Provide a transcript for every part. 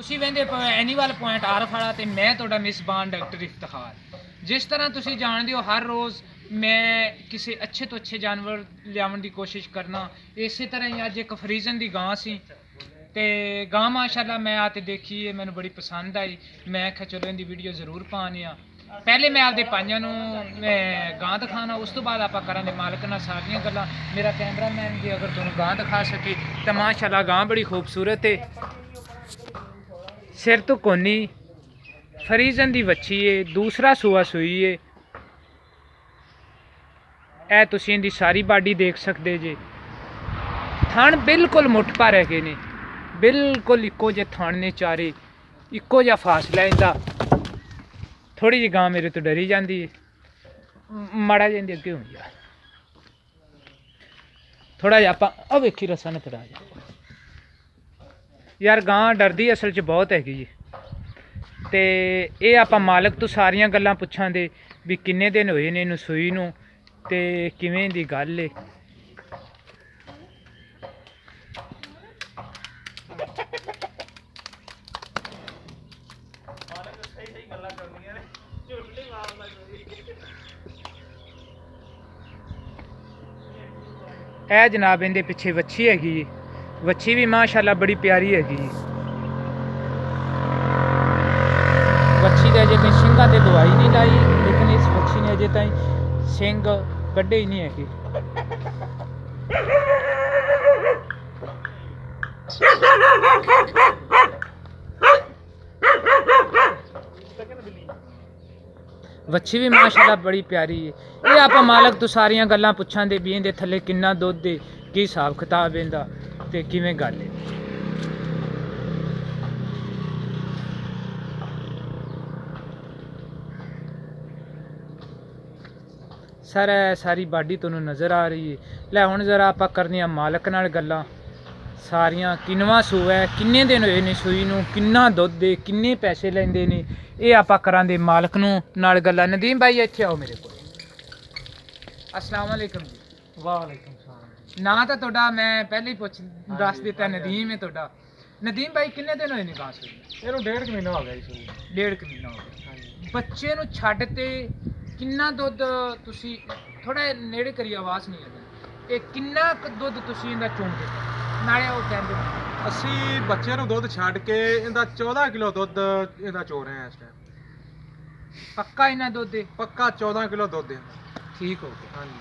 ਤੁਸੀਂ ਵਹਿੰਦੇ animal point ਆਰਫ ਵਾਲਾ ਤੇ ਮੈਂ ਤੁਹਾਡਾ ਮਿਸਬਾਨ ਡਾਕਟਰ ਇਫਤਖਾਰ। ਜਿਸ ਤਰ੍ਹਾਂ ਤੁਸੀਂ ਜਾਣਦੇ ਹੋ ਹਰ ਰੋਜ਼ ਮੈਂ ਕਿਸੇ ਅੱਛੇ ਤੋਂ ਅੱਛੇ ਜਾਨਵਰ ਲਿਆਉਣ ਦੀ ਕੋਸ਼ਿਸ਼ ਕਰਨਾ। ਇਸੇ ਤਰ੍ਹਾਂ ਹੀ ਅੱਜ ਇੱਕ ਫਰੀਜ਼ਨ ਦੀ ਗਾਂ ਸੀ ਤੇ ਗਾਂ ਮਾਸ਼ਾਅੱਲਾ ਮੈਂ ਆ ਤੇ ਦੇਖੀ ਮੈਨੂੰ ਬੜੀ ਪਸੰਦ ਆਈ। ਮੈਂ ਆਖਿਆ ਚਲੋ ਇਹਦੀ ਵੀਡੀਓ ਜ਼ਰੂਰ ਪਾਉਂਦੇ ਆ। ਪਹਿਲੇ ਮੈਂ ਆਪਦੇ ਭਾਈਆਂ ਨੂੰ ਗਾਂ ਦਿਖਾਣਾ, ਉਸ ਤੋਂ ਬਾਅਦ ਆਪਾਂ ਕਰਾਂਗੇ ਮਾਲਕ ਨਾਲ ਸਾਰੀਆਂ ਗੱਲਾਂ। ਮੇਰਾ ਕੈਮਰਾਮੈਨ ਵੀ ਅਗਰ ਤੁਹਾਨੂੰ ਗਾਂ ਦਿਖਾ ਸਕੇ ਤਾਂ ਮਾਸ਼ਾਅੱਲਾ ਗਾਂ ਬੜੀ ਖੂਬਸੂਰਤ ਹੈ। ਸਿਰ ਤੋਂ ਕੋਨੀ ਫਰੀਜ਼ਨ ਦੀ ਵੱਛੀ ਏ, ਦੂਸਰਾ ਸੂਆ ਸੂਈ ਏ। ਇਹ ਤੁਸੀਂ ਇਹਦੀ ਸਾਰੀ ਬਾਡੀ ਦੇਖ ਸਕਦੇ ਜੇ। ਥਣ ਬਿਲਕੁਲ ਮੁੱਠ ਭਰ ਹੈਗੇ ਨੇ, ਬਿਲਕੁਲ ਇੱਕੋ ਜਿਹੇ ਥਣ ਨੇ ਚਾਰੇ, ਇੱਕੋ ਜਿਹਾ ਫਾਸਲਾ ਇਹਦਾ। ਥੋੜੀ ਜਿਹੀ ਗਾਂ ਮੇਰੇ ਤੋਂ ਡਰੀ ਜਾਂਦੀ ਹੈ, ਮਾੜਾ ਜਿਹਾ ਇਹਦੇ ਅੱਗੇ ਹੋ ਜਾ ਥੋੜਾ ਜਿਹਾ ਆਪਾਂ ਉਹ ਵੇਖੀ ਰਸਾ ਨਾ ਥੋੜਾ ਜਿਹਾ ਯਾਰ। ਗਾਂ ਡਰਦੀ ਅਸਲ 'ਚ ਬਹੁਤ ਹੈਗੀ ਜੀ। ਤੇ ਇਹ ਆਪਾਂ ਮਾਲਕ ਤੋਂ ਸਾਰੀਆਂ ਗੱਲਾਂ ਪੁੱਛਾਂਗੇ ਵੀ ਕਿੰਨੇ ਦਿਨ ਹੋਏ ਨੇ ਇਹਨੂੰ ਸੂਈ ਨੂੰ ਤੇ ਕਿਵੇਂ ਦੀ ਗੱਲ ਏ। ਇਹ ਜਨਾਬ ਇਹਦੇ ਪਿੱਛੇ ਵੱਛੀ ਹੈਗੀ ਜੀ। ਵੱਛੀ ਵੀ ਮਾਸ਼ਾਅੱਲਾ ਬੜੀ ਪਿਆਰੀ ਹੈਗੀ ਜੀ। ਵੱਛੀ ਦੇ ਅਜੇ ਕੋਈ ਸਿੰਘਾਂ ਤੇ ਦਵਾਈ ਨਹੀਂ ਲਾਈ, ਲੇਕਿਨ ਇਸ ਵੱਛੀ ਨੇ ਅਜੇ ਤਾਈਂ ਸਿੰਘ ਕੱਢੇ ਹੀ ਨਹੀਂ ਹੈਗੇ। ਵੱਛੀ ਵੀ ਮਾਸ਼ਾਅੱਲਾ ਬੜੀ ਪਿਆਰੀ ਹੈ। ਇਹ ਆਪਾਂ ਮਾਲਕ ਤੋਂ ਸਾਰੀਆਂ ਗੱਲਾਂ ਪੁੱਛਾਂਗੇ ਵੀ ਇਹਦੇ ਥੱਲੇ ਕਿੰਨਾ ਦੁੱਧ ਹੈ, ਕੀ ਹਿਸਾਬ ਕਿਤਾਬ ਇਹਦਾ ਤੇ ਕਿਵੇਂ ਗੱਲ ਹੈ। ਸਰ ਸਾਰੀ ਬਾਡੀ ਤੁਹਾਨੂੰ ਨਜ਼ਰ ਆ ਰਹੀ ਹੈ। ਲੈ ਹੁਣ ਜ਼ਰਾ ਆਪਾਂ ਕਰਨੀ ਆ ਮਾਲਕ ਨਾਲ ਗੱਲਾਂ ਸਾਰੀਆਂ। ਕਿੰਨਵਾਂ ਸੂਆ ਹੈ, ਕਿੰਨੇ ਦਿਨ ਹੋਏ ਨੇ ਸੂਈ ਨੂੰ, ਕਿੰਨਾ ਦੁੱਧ ਹੈ, ਕਿੰਨੇ ਪੈਸੇ ਲੈਂਦੇ ਨੇ, ਇਹ ਆਪਾਂ ਕਰਾਂਗੇ ਮਾਲਕ ਨੂੰ ਨਾਲ ਗੱਲਾਂ। ਨਦੀਮ ਭਾਈ ਇੱਥੇ ਆਓ ਮੇਰੇ ਕੋਲ। अस्सलाम वालेकुम जी। वालेकुम सलाम। ना तो ਤੁਹਾਡਾ मैं पहले ही ਪੁੱਛ ਦੱਸ ਦਿੱਤਾ ਨਦੀਮ ਹੈ ਤੁਹਾਡਾ। ਨਦੀਮ ਭਾਈ ਕਿੰਨੇ ਦਿਨ ਹੋਏ ਨੇ ਗਾਂ ਸੂਈ? ਇਹਨੂੰ 1.5 ਮਹੀਨਾ ਹੋ ਗਿਆ ਜੀ। ਡੇਢ ਕੁ ਮਹੀਨਾ ਹੋ ਗਿਆ। ਬੱਚੇ ਨੂੰ ਛੱਡ ਤੇ ਕਿੰਨਾ ਦੁੱਧ ਤੁਸੀਂ ਥੋੜਾ ਨੇੜੇ ਕਰੀ, ਆਵਾਜ਼ ਨਹੀਂ ਆਉਂਦੀ। ਇਹ ਕਿੰਨਾ ਕੁ ਦੁੱਧ ਤੁਸੀਂ ਇਹਦਾ ਚੋਂਦੇ ਨਾਲੇ ਉਹ ਕਹਿੰਦੇ ਅਸੀਂ ਬੱਚੇ ਨੂੰ ਦੁੱਧ ਛੱਡ ਕੇ ਇਹਦਾ 14 ਕਿਲੋ ਦੁੱਧ ਇਹਦਾ ਚੋ ਰਹੇ ਹਾਂ ਇਸ ਟਾਈਮ। ਪੱਕਾ ਇਹਨਾਂ ਦੁੱਧ ਹੈ? ਪੱਕਾ 14 ਕਿਲੋ ਦੁੱਧ ਹੈ। ਠੀਕ ਹੋ ਗਿਆ। ਹਾਂਜੀ।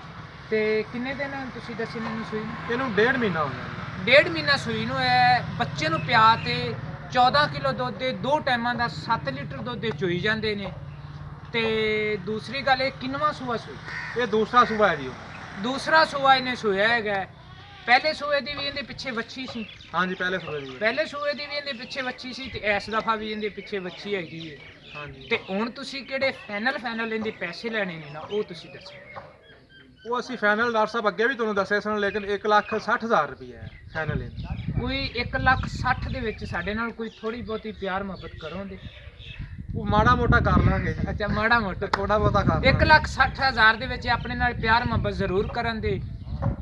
ਤੇ ਕਿੰਨੇ ਦਿਨ ਤੁਸੀਂ ਦੱਸੇ ਮੈਨੂੰ ਸੂਈ ਨੂੰ? ਇਹਨੂੰ 1.5 ਮਹੀਨਾ ਹੋ ਗਿਆ। 1.5 ਮਹੀਨਾ ਸੂਈ ਨੂੰ ਹੈ। ਬੱਚੇ ਨੂੰ ਪਿਆ ਤੇ 14 ਕਿਲੋ ਦੁੱਧ ਦੇ 2 ਟਾਈਮਾਂ ਦਾ 7 ਲੀਟਰ ਦੁੱਧ ਦੇ ਚੋਈ ਜਾਂਦੇ ਨੇ। ਤੇ ਦੂਸਰੀ ਗੱਲ ਇਹ ਕਿੰਨਵਾਂ ਸੂਆ ਸੂਈ? ਇਹ ਦੂਸਰਾ ਸੂਆ ਹੈ ਜੀ। ਦੂਸਰਾ ਸੂਆ ਇਹਨੇ ਸੂਇਆ ਹੈਗਾ। ਪਹਿਲੇ ਸੂਏ ਦੀ ਵੀ ਇਹਦੇ ਪਿੱਛੇ ਵੱਛੀ ਸੀ? ਹਾਂਜੀ, ਪਹਿਲੇ ਸੂਏ ਦੀ। ਪਹਿਲੇ ਸੂਏ ਦੀ ਵੀ ਇਹਦੇ ਪਿੱਛੇ ਵੱਛੀ ਸੀ ਤੇ ਇਸ ਦਫਾ ਵੀ ਇਹਦੇ ਪਿੱਛੇ ਵੱਛੀ ਹੈਗੀ ਹੈ। ਹਾਂਜੀ। ਤੇ ਹੁਣ ਤੁਸੀਂ ਕਿਹੜੇ ਫਾਈਨਲ ਇਹਦੇ ਪੈਸੇ ਲੈਣੇ ਨੇ ਨਾ ਉਹ ਤੁਸੀਂ ਦੱਸੋ। ਉਹ ਅਸੀਂ ਫਾਈਨਲ ਡਾਕਟਰ ਸਾਹਿਬ ਅੱਗੇ ਵੀ ਤੁਹਾਨੂੰ ਦੱਸਿਆ ਸਨ, ਲੇਕਿਨ 1,60,000 ਰੁਪਏ ਹੈ ਫਾਈਨਲ ਇਹਦਾ। ਕੋਈ 1,60,000 ਦੇ ਵਿੱਚ ਸਾਡੇ ਨਾਲ ਕੋਈ ਥੋੜੀ ਬਹੁਤੀ ਪਿਆਰ ਮੁਹੱਬਤ ਕਰੋਗੇ? ਉਹ ਮਾੜਾ ਮੋਟਾ ਕਰ ਲਾਂਗੇ। ਅੱਛਾ, ਮਾੜਾ ਮੋਟਾ ਥੋੜਾ ਬਹੁਤਾ ਕਰ 1,60,000 ਦੇ ਵਿੱਚ ਆਪਣੇ ਨਾਲ ਪਿਆਰ ਮੁਹੱਬਤ ਜ਼ਰੂਰ ਕਰਨ ਦੇ।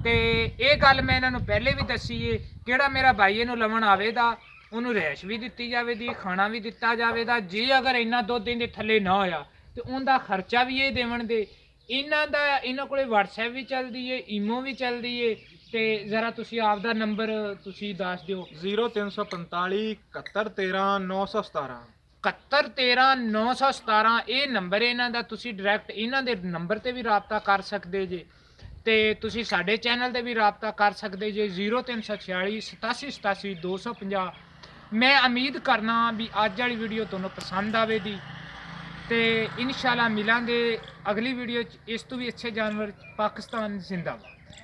ਤੇ ਇਹ ਗੱਲ ਮੈਂ ਇਹਨਾਂ ਨੂੰ ਪਹਿਲੇ ਵੀ ਦੱਸੀ ਏ, ਕਿਹੜਾ ਮੇਰਾ ਭਾਈ ਇਹਨੂੰ ਲਵਣ ਆਵੇਗਾ ਉਹਨੂੰ ਰੈਸ਼ ਵੀ ਦਿੱਤੀ ਜਾਵੇਗੀ, ਖਾਣਾ ਵੀ ਦਿੱਤਾ ਜਾਵੇਗਾ। ਜੇ ਅਗਰ ਇੰਨਾ ਦੁੱਧ ਇਹਦੇ ਥੱਲੇ ਨਾ ਹੋਇਆ ਤੇ ਉਹਦਾ ਖਰਚਾ ਵੀ ਇਹ ਦੇਵਣ ਦੇ। ਇਹਨਾਂ ਕੋਲੇ WhatsApp ਵੀ ਚੱਲਦੀ ਏ, ਈਮੋ ਵੀ ਚੱਲਦੀ ਏ। ਤੇ ਜ਼ਰਾ ਤੁਸੀਂ ਆਪਦਾ ਨੰਬਰ ਤੁਸੀਂ ਦੱਸ ਦਿਓ। 0345 71 13 917 71 13 917 ਇਹ ਨੰਬਰ ਇਹਨਾਂ ਦਾ। ਤੁਸੀਂ ਡਾਇਰੈਕਟ ਇਹਨਾਂ ਦੇ ਨੰਬਰ ਤੇ ਵੀ ਰਾਬਤਾ ਕਰ ਸਕਦੇ ਜੇ ਤੇ ਤੁਸੀਂ ਸਾਡੇ ਚੈਨਲ ਤੇ ਵੀ ਰਾਬਤਾ ਕਰ ਸਕਦੇ ਜੇ 0346 87 87 250। ਮੈਂ ਉਮੀਦ ਕਰਨਾ ਵੀ ਅੱਜ ਵਾਲੀ ਵੀਡੀਓ ਤੁਹਾਨੂੰ ਪਸੰਦ ਆਵੇਗੀ ਤੇ ਇਨਸ਼ਾਅੱਲਾ ਮਿਲਾਂਗੇ ਅਗਲੀ ਵੀਡੀਓ 'ਚ ਇਸ ਤੋਂ ਵੀ ਅੱਛੇ ਜਾਨਵਰ। ਪਾਕਿਸਤਾਨ ਜ਼ਿੰਦਾਬਾਦ।